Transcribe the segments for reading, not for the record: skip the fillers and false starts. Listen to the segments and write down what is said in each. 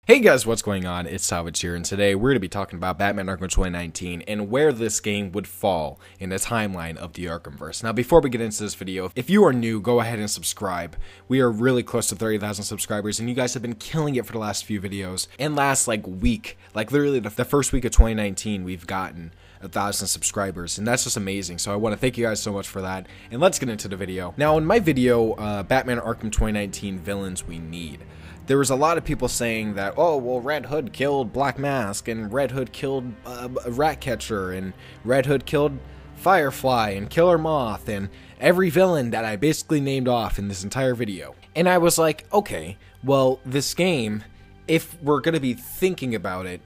Hey guys, what's going on? It's Savage here, and today we're going to be talking about Batman Arkham 2019 and where this game would fall in the timeline of the Arkhamverse. Now, before we get into this video, if you are new, go ahead and subscribe. We are really close to 30,000 subscribers, and you guys have been killing it for the last few videos. And last, week, literally the first week of 2019, we've gotten 1,000 subscribers, and that's just amazing. So I want to thank you guys so much for that, and let's get into the video. Now, in my video, Batman Arkham 2019 villains we need, there was a lot of people saying that, oh, well, Red Hood killed Black Mask, and Red Hood killed Ratcatcher, and Red Hood killed Firefly, and Killer Moth, and every villain that I basically named off in this entire video. And I was like, okay, well, this game, if we're going to be thinking about it,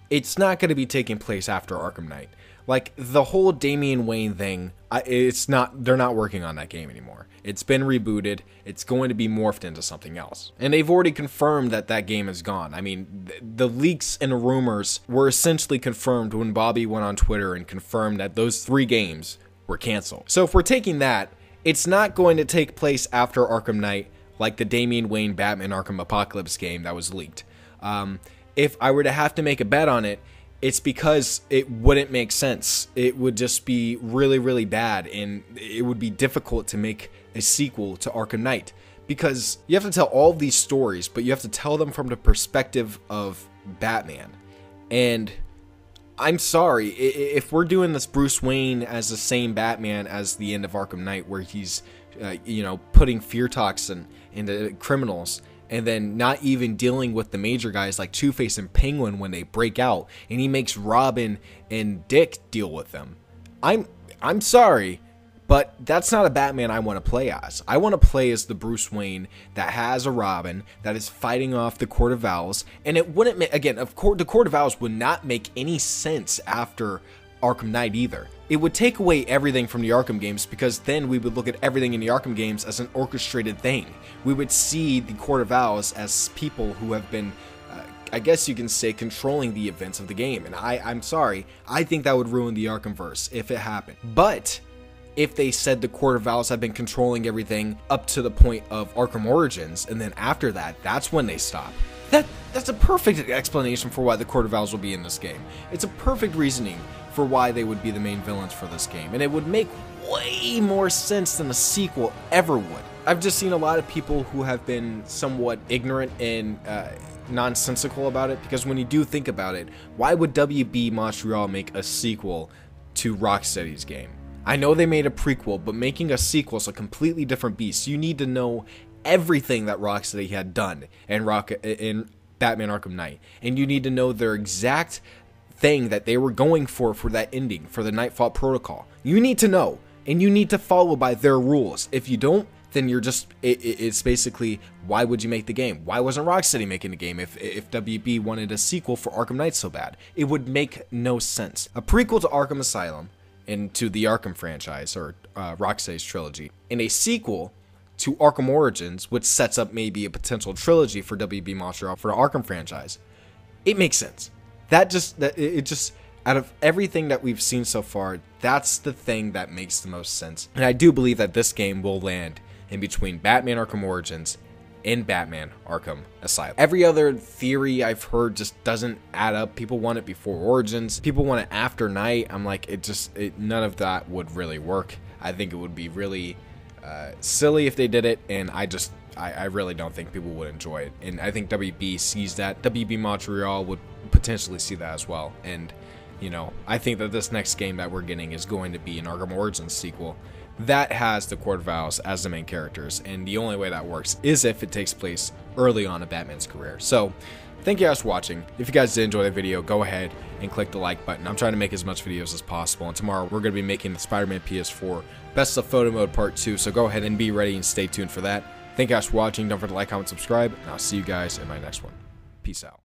it's not going to be taking place after Arkham Knight. Like, the whole Damian Wayne thing, they're not working on that game anymore. It's been rebooted. It's going to be morphed into something else. And they've already confirmed that that game is gone. I mean, the leaks and rumors were essentially confirmed when Bobby went on Twitter and confirmed that those 3 games were canceled. So if we're taking that, it's not going to take place after Arkham Knight like the Damian Wayne Batman Arkham Apocalypse game that was leaked. If I were to have to make a bet on it, it's because it wouldn't make sense. It would just be really, really bad, and it would be difficult to make a sequel to Arkham Knight, because you have to tell all of these stories, but you have to tell them from the perspective of Batman. And I'm sorry, if we're doing this Bruce Wayne as the same Batman as the end of Arkham Knight, where he's, putting fear toxin into criminals, and then not even dealing with the major guys like Two-Face and Penguin when they break out, and he makes Robin and Dick deal with them. I'm sorry, but that's not a Batman I want to play as. I want to play as the Bruce Wayne that has a Robin that is fighting off the Court of Owls, and it wouldn't make, again, the Court of Owls would not make any sense after Arkham Knight either. It would take away everything from the Arkham games, because then we would look at everything in the Arkham games as an orchestrated thing. We would see the Court of Owls as people who have been, I guess you can say, controlling the events of the game. And I'm sorry, I think that would ruin the Arkhamverse if it happened. But if they said the Court of Owls have been controlling everything up to the point of Arkham Origins, and then after that, that's when they stop. That's a perfect explanation for why the Court of Owls will be in this game. It's a perfect reasoning for why they would be the main villains for this game, and it would make way more sense than a sequel ever would. I've just seen a lot of people who have been somewhat ignorant and nonsensical about it, because when you do think about it, why would WB Montreal make a sequel to Rocksteady's game? I know they made a prequel, but making a sequel is a completely different beast. You need to know everything that Rocksteady had done in Batman Arkham Knight, and you need to know their exact thing that they were going for that ending, for the Nightfall Protocol. You need to know, and you need to follow by their rules. If you don't, then you're just, it's basically, why would you make the game? Why wasn't Rocksteady making the game if WB wanted a sequel for Arkham Knight so bad? It would make no sense. A prequel to Arkham Asylum and to the Arkham franchise, or Rocksteady's trilogy, and a sequel to Arkham Origins, which sets up maybe a potential trilogy for WB Montreal for the Arkham franchise, it makes sense. Out of everything that we've seen so far, that's the thing that makes the most sense. And I do believe that this game will land in between Batman Arkham Origins and Batman Arkham Asylum. Every other theory I've heard just doesn't add up. People want it before Origins. People want it after Night. I'm like, none of that would really work. I think it would be really silly if they did it, and I really don't think people would enjoy it. And I think WB sees that. WB Montreal would potentially see that as well. And, I think that this next game that we're getting is going to be an Arkham Origins sequel that has the Court of Owls as the main characters. And the only way that works is if it takes place early on in Batman's career. So, thank you guys for watching. If you guys did enjoy the video, go ahead and click the like button. I'm trying to make as much videos as possible, and tomorrow we're going to be making the Spider-Man PS4 Best of Photo Mode Part 2, so go ahead and be ready and stay tuned for that. Thank you guys for watching. Don't forget to like, comment, subscribe, and I'll see you guys in my next one. Peace out.